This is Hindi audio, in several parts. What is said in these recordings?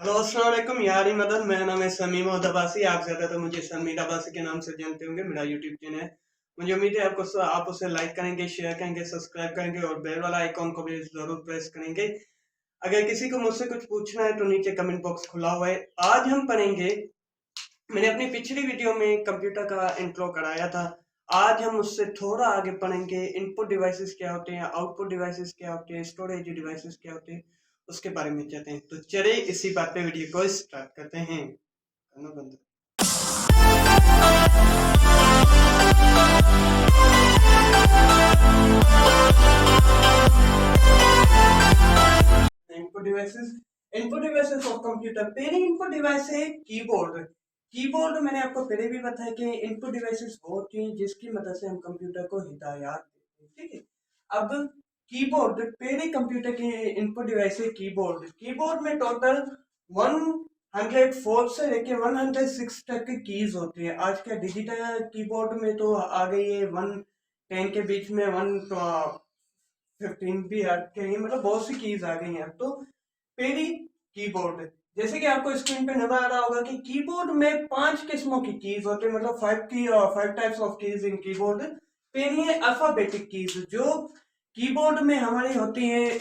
हेलो अस्सलाम वालेकुम यारी मदद। मेरा नाम है समीम अब्बासी। आप ज़्यादातर मुझे समीर अब्बासी के नाम से जानते होंगे। मेरा यूट्यूब चैनल है। मुझे उम्मीद है आप उसे लाइक करेंगे, शेयर करेंगे, सब्सक्राइब करेंगे और बेल वाला आइकॉन को भी ज़रूर प्रेस करेंगे। अगर किसी को मुझसे कुछ पूछना है तो नीचे कमेंट बॉक्स खुला हुआ है। आज हम पढ़ेंगे, मैंने अपनी पिछली वीडियो में कंप्यूटर का इंट्रो कराया था। आज हम उससे थोड़ा आगे पढ़ेंगे इनपुट डिवाइसेस क्या होते हैं, आउटपुट डिवाइसेस क्या होते हैं, स्टोरेज डिवाइसेस क्या होते हैं, उसके बारे में जानते हैं। तो चलिए इसी बात पे वीडियो को स्टार्ट करते हैं। करना बंद। Input devices, input devices of computer. पहले इनपुट डिवाइस है कीबोर्ड। कीबोर्ड मैंने आपको पहले भी बताया कि इनपुट डिवाइसेस वो होती हैं जिसकी मदद से हम कंप्यूटर को हिदायत देते हैं, ठीक है। अब कीबोर्ड, पहले कंप्यूटर के इनपुट डिवाइस है कीबोर्ड। कीबोर्ड में टोटल 104 से लेके 106 तक की कीज होती है। आज के डिजिटल कीबोर्ड में तो आ गई है 110 के बीच में 115 भी आ गई है, मतलब बहुत सी कीज आ गई हैं। तो पहली कीबोर्ड, जैसे कि आपको स्क्रीन पे नजर आ रहा होगा कि कीबोर्ड में 5 किस्मों की कीज होती है, मतलब 5 types of keys in keyboard. पहली है अल्फाबेटिक कीज, जो कीबोर्ड में हमारी होती है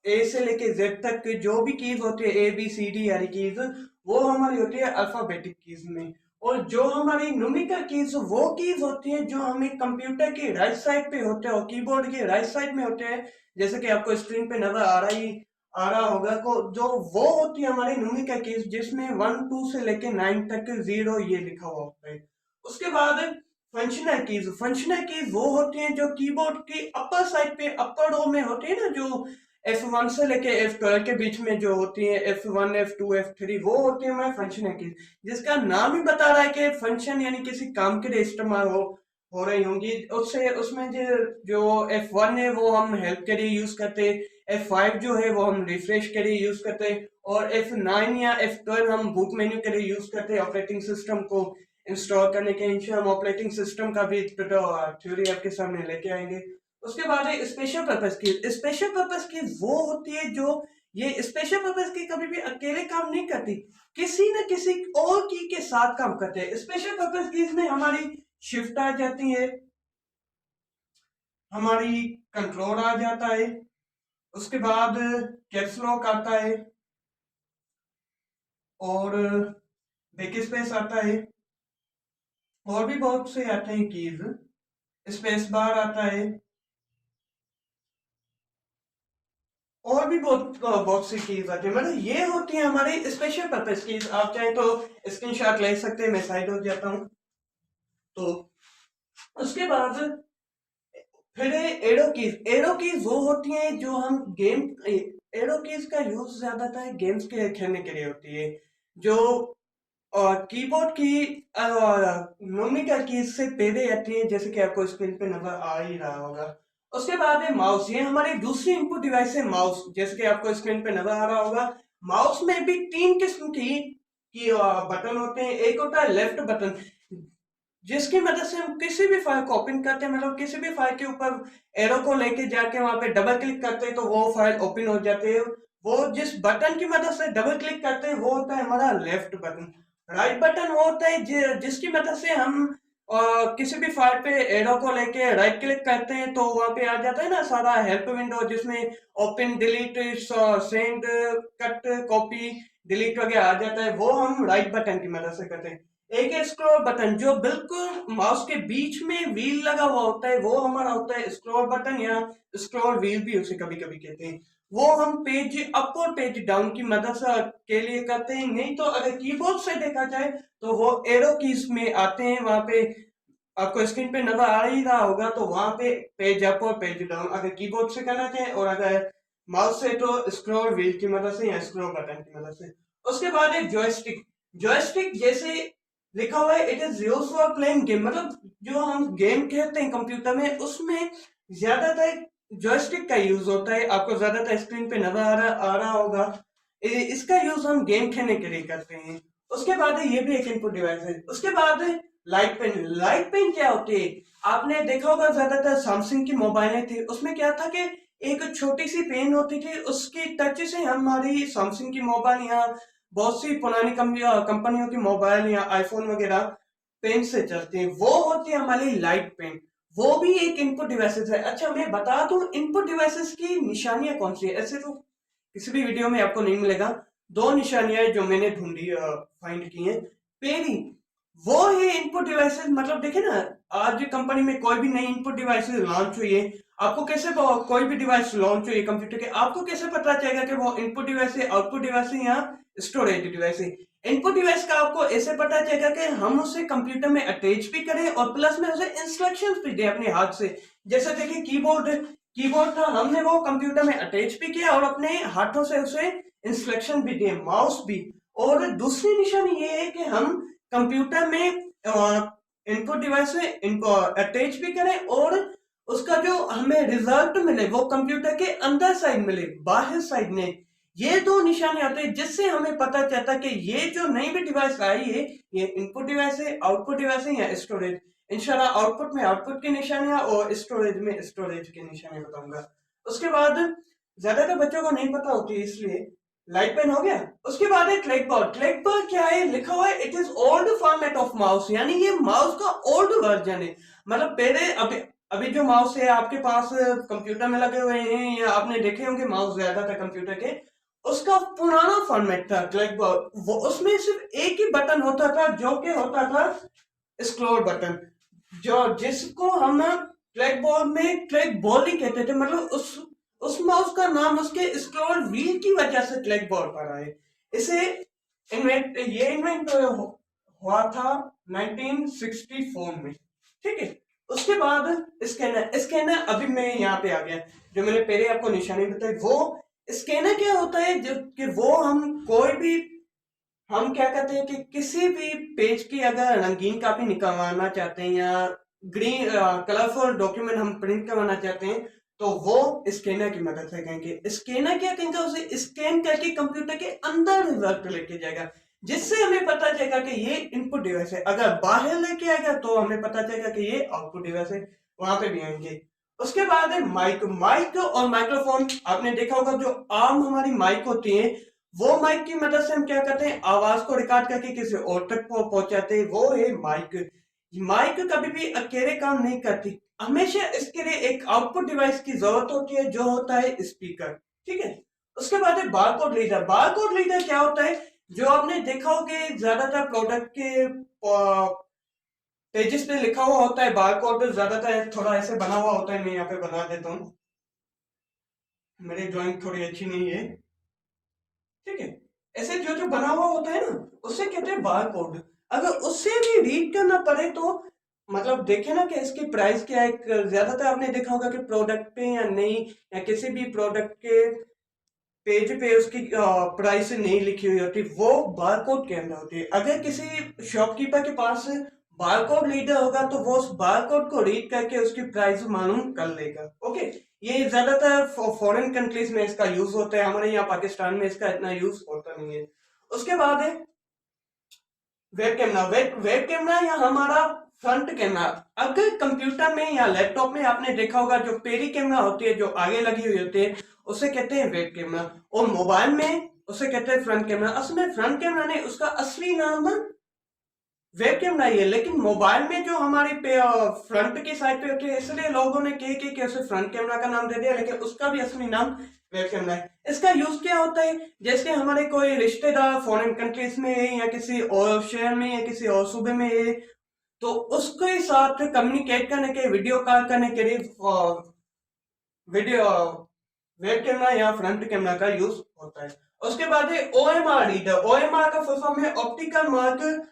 ए से लेके जेड तक की जो भी कीज होती है, ए बी सी डी वाली कीज, वो हमारी होती है अल्फाबेटिक कीज में। और जो हमारी न्यूमेरिकल कीज, वो कीज होती है जो हमें कंप्यूटर की राइट साइड पे होते हैं और कीबोर्ड की राइट साइड में होते हैं। जैसे कि आपको स्क्रीन पे नजर आ रहा होगा को, जो वो होती है हमारी न्यूमेरिकल कीज, जिसमें 1 2 से लेके 9 तक 0 ये लिखा हुआ होता है। उसके बाद फंक्शनल कीज, फंक्शनल कीज वो होती हैं जो कीबोर्ड की अपर साइड पे, अपर रो में होती है ना, जो F1 से लेके F12 के बीच में जो होती है, F1 F2 F3, वो होती है हमारे फंक्शनल कीज, जिसका नाम ही बता रहा है कि फंक्शन यानी किसी काम के लिए इस्तेमाल हो रही होंगी। उससे उसमें जो F1 है वो हम हेल्प के लिए यूज करते हैं, F5 जो है वो हम रिफ्रेश के लिए यूज करते हैं, और F9 या F12 हम बूट मेन्यू के लिए यूज करते हैं ऑपरेटिंग सिस्टम को इंस्टॉल करने के। इंशाल्लाह हम ऑपरेटिंग सिस्टम का भी थ्योरी आपके सामने लेके आएंगे। उसके बाद है स्पेशल पर्पस की। स्पेशल पर्पस की वो होती है जो, ये स्पेशल पर्पस की कभी भी अकेले काम नहीं करती, किसी न किसी और की के साथ काम करते हैं। स्पेशल पर्पस की में हमारी शिफ्ट आ जाती है, हमारी कंट्रोल आ जाता है, उसके बाद कैप्स लॉक आता है, और बैक स्पेस आता है, और भी बहुत से आते हैं कीज, स्पेस बार आता है, और भी बहुत सी कीज आती है। मतलब ये होती है हमारी स्पेशल पर्पस कीज। आप चाहें तो स्क्रीनशॉट ले सकते हैं, मैं साइड हो जाता हूँ। तो उसके बाद फिर एरो कीज। एरो कीज वो होती हैं जो हम गेम, एरो कीज का यूज ज्यादातर गेम्स के खेलने के लिए होती है, जो कीबोर्ड की न्यूमेरिकल कीज से पहले आती है, जैसे कि आपको स्क्रीन पे नजर आ ही रहा होगा। उसके बाद है माउस। ये हमारी दूसरी इनपुट डिवाइस है माउस, जैसे कि आपको स्क्रीन पे नजर आ रहा होगा। माउस में भी 3 किस्म की बटन होते हैं। एक होता है लेफ्ट बटन, जिसकी मदद से हम किसी भी फाइल को ओपन करते हैं, मतलब किसी भी फाइल के ऊपर एरो को लेके जाके वहां पे डबल क्लिक करते हैं तो वो फाइल ओपन हो जाती है। वो जिस बटन की मदद से डबल क्लिक करते हैं वो होता है हमारा लेफ्ट बटन। राइट बटन वो होता है जिसकी मदद से हम किसी भी फाइल पे एरो को लेके राइट क्लिक करते हैं तो वहां पे आ जाता है ना सारा हेल्प विंडो, जिसमें open, delete, send, cut, copy, delete वगैरह आ जाता है। वो हम राइट बटन की मदद से करते हैं। एक है स्क्रॉल बटन, जो बिल्कुल माउस के बीच में व्हील लगा हुआ होता है, वो हमारा होता है स्क्रॉल बटन, या स्क्रॉल व्हील भी उसे कभी कभी कहते हैं। वो हम पेज अप और पेज डाउन की मदद से के लिए करते हैं। नहीं तो अगर कीबोर्ड से देखा जाए तो वो एरो कीज में आते हैं। वहां पे आपको स्क्रीन पे नजर आ ही रहा होगा, तो वहां पे पेज अप और पेज डाउन अगर कीबोर्ड से करना चाहे, और अगर माउस से तो स्क्रॉल व्हील की मदद से या स्क्रॉल बटन की मदद से। उसके बाद है जॉयस्टिक। जॉयस्टिक जैसे लिखा हुआ है, it is used for playing game, मतलब जो हम गेम खेलते हैं कंप्यूटर में, उसमें ज्यादातर जॉयस्टिक का यूज होता है। आपको ज्यादातर स्क्रीन पे नजर आ रहा होगा। इसका यूज हम गेम खेलने के लिए करते हैं। उसके बाद ये भी एक इनपुट डिवाइस है। उसके बाद लाइट पेन। लाइट पेन क्या होती है? आपने देखा होगा ज्यादातर सैमसंग की मोबाइलें थी, उसमें क्या था कि एक छोटी सी पेन होती थी, उसके टच से हमारी सैमसंग की मोबाइल या बहुत सी पुरानी कंपनियों की मोबाइल या आईफोन वगैरह पेन से चलती है, वो होती है हमारी लाइट पेन। वो भी एक इनपुट डिवाइसेस है। अच्छा मैं बता दूं इनपुट डिवाइसेस की निशानियां कौन सी है, ऐसे तो किसी भी वीडियो में आपको नहीं मिलेगा। दो निशानियां जो मैंने ढूंढी फाइंड की है। पहली वो है इनपुट डिवाइसेस, मतलब देखे ना, आज कंपनी में कोई भी नई इनपुट डिवाइसेस लॉन्च हुई है, आपको कैसे कोई भी डिवाइस लॉन्च हुई है कंप्यूटर के, आपको कैसे पता चलेगा कि वो इनपुट डिवाइस है, आउटपुट डिवाइस है या स्टोरेज डिवाइस है। इनपुट डिवाइस का आपको ऐसे पता चलेगा कि हम उसे कंप्यूटर में अटैच भी करें और प्लस में उसे इंस्ट्रक्शंस भी दे अपने हाथ से। जैसे देखिए कीबोर्ड, कीबोर्ड था, हमने वो कंप्यूटर में अटैच भी किया और अपने हाथों से उसे इंस्ट्रक्शन भी दिए, माउस भी। और दूसरी निशानी ये है कि हम कंप्यूटर में इनपुट डिवाइस में इनको अटैच भी करें और उसका जो हमें रिजल्ट मिले वो कंप्यूटर के अंदर साइड मिले, बाहर साइड में। ये दो निशानी आते हैं जिससे हमें पता चलता है कि ये जो नई भी डिवाइस आई है ये इनपुट डिवाइस है, आउटपुट डिवाइस है या स्टोरेज। इंशाल्लाह आउटपुट में आउटपुट की निशानियां और स्टोरेज में स्टोरेज की निशानियां बताऊंगा। उसके बाद ज्यादातर बच्चों को नहीं पता होती है, इसलिए लाइट पेन हो गया। उसके बाद है ट्रैक बॉल। ट्रैक बॉल क्या है, लिखा हुआ है it is old format of mouse, यानी ये माउस का ओल्ड वर्जन है। मतलब पहले अभी अभी जो माउस है आपके पास कंप्यूटर में लगे हुए हैं या आपने देखे होंगे माउस ज्यादा था कंप्यूटर के, उसका पुराना फॉर्मेट था ट्रैक बॉल। वो उसमें सिर्फ एक ही बटन होता था जो कि होता था स्क्रॉल बटन, जो जिसको हम ट्रैक बॉल में ट्रैक बॉल ही कहते थे। मतलब उस माउस का नाम उसके स्क्रॉल व्हील की वजह से ट्रैक बॉल पड़ा है। इसे इन्वेंट हुआ था 1964 में, ठीक है। उसके बाद स्कैनर। स्कैनर अभी मैं यहाँ पे आ गया, जो मैंने पहले आपको निशानी बताई वो स्कैनर क्या होता है। जो कि वो हम क्या कहते हैं कि किसी भी पेज की अगर रंगीन कापी निकलवाना चाहते हैं या ग्रीन कलरफुल डॉक्यूमेंट हम प्रिंट करवाना चाहते हैं तो वो स्कैनर की मदद से करेंगे। स्कैनर क्या करेंगे, उसे स्कैन करके कंप्यूटर के अंदर रिजल्ट लेके जाएगा, जिससे हमें पता चलेगा कि ये इनपुट डिवाइस है। अगर बाहर लेके आएगा तो हमें पता चलेगा कि ये आउटपुट डिवाइस है, वहां पे भी आएंगे। उसके बाद है माइक। माइक और माइक्रोफोन, आपने देखा होगा जो आम हमारी माइक होती है, वो माइक की मदद से हम क्या करते हैं, आवाज को रिकॉर्ड करके किसी और तक पहुंचाते हैं, वो है माइक। माइक कभी भी अकेले काम नहीं करती, हमेशा इसके लिए एक आउटपुट डिवाइस की जरूरत होती है जो होता है स्पीकर, ठीक है। उसके बाद है बारकोड रीडर। बारकोड रीडर क्या होता है, जो आपने देखा होगा ज्यादातर प्रोडक्ट के पेजेस पे लिखा हुआ होता है बारकोड, ज्यादातर थोड़ा ऐसे बना हुआ होता है। मैं यहाँ पे बना देता हूँ, मेरी ड्राइंग थोड़ी अच्छी नहीं है, ठीक है। ऐसे जो जो बना हुआ होता है ना उससे कहते हैं बार कोड। अगर उससे भी रीड करना पड़े तो मतलब देखे ना कि इसकी प्राइस क्या है। ज्यादातर आपने देखा होगा कि प्रोडक्ट पे या नहीं या किसी भी प्रोडक्ट के पेज पे उसकी प्राइस नहीं लिखी हुई होती, वो बारकोड के अंदर होती है। अगर किसी शॉपकीपर के पास बारकोड रीडर होगा तो वो उस बारकोड को रीड करके उसकी प्राइस मालूम कर लेगा, ओके। ये ज्यादातर फॉरेन कंट्रीज में इसका यूज होता है, हमारे यहाँ पाकिस्तान में इसका इतना यूज होता नहीं है। उसके बाद है वेब कैमरा। वेब कैमरा या हमारा फ्रंट कैमरा। अगर कंप्यूटर में या लैपटॉप में आपने देखा होगा जो पेरी कैमरा होती है जो आगे लगी हुई होती है उसे कहते हैं वेब कैमरा, और मोबाइल में उसे कहते हैं फ्रंट कैमरा। असल में फ्रंट कैमरा ने उसका असली नाम वेब कैमरा ही है, लेकिन मोबाइल में जो हमारी फ्रंट की साइड पे होती है इसलिए लोगों ने कह उसे फ्रंट कैमरा का नाम दे दिया, लेकिन उसका भी असली नाम वेब कैमरा है। इसका यूज क्या होता है, जैसे हमारे कोई रिश्तेदार फॉरेन कंट्रीज में है या किसी और शहर में या किसी और सूबे में है, तो उसके साथ कम्युनिकेट करने के, वीडियो कॉल करने के लिए वीडियो वेब कैमरा या फ्रंट कैमरा का यूज होता है। उसके बाद है OMR रीडर। OMR का फुल फॉर्म है ऑप्टिकल मार्क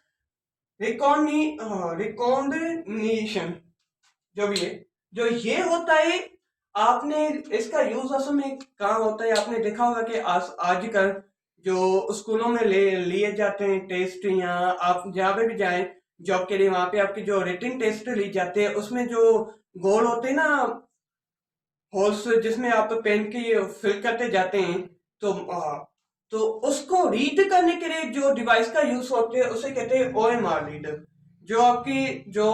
रिकॉग्निशन, जो भी है, जो ये होता है। आपने इसका यूज असल में कहाँ होता है, आपने देखा होगा कि आजकल जो स्कूलों में लिए जाते हैं टेस्ट, या आप जहाँ पे भी जाएं जॉब के लिए, वहां पे आपकी जो रिटन टेस्ट ली जाते हैं उसमें जो गोल होते हैं ना होल्स जिसमें आप पेन की फिल करते जाते हैं, तो उसको रीड करने के लिए जो डिवाइस का यूज होते हैं उसे कहते हैं OMR रीडर। जो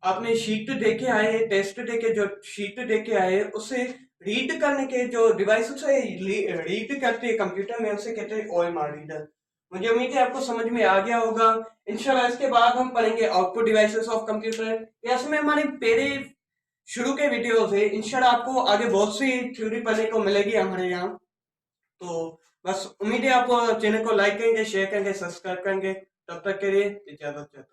आपने शीट देके आए, टेस्ट देके जो शीट देके आए उसे रीड करने के जो डिवाइसेस है रीड करते हैं कंप्यूटर में, उसे कहते हैं ओएमआर रीडर। मुझे उम्मीद है आपको समझ में आ गया होगा। इंशाल्लाह इसके बाद हम पढ़ेंगे आउटपुट डिवाइसेस ऑफ कंप्यूटर। इसमें हमारे पहले शुरू के वीडियोस है। इंशाल्लाह आपको आगे बहुत सी थ्योरी पढ़ने को मिलेगी हमारे यहाँ। तो बस उम्मीद है आप चैनल को लाइक करेंगे, शेयर करेंगे, सब्सक्राइब करेंगे। तब तक के लिए इजाजत चाहता हूँ।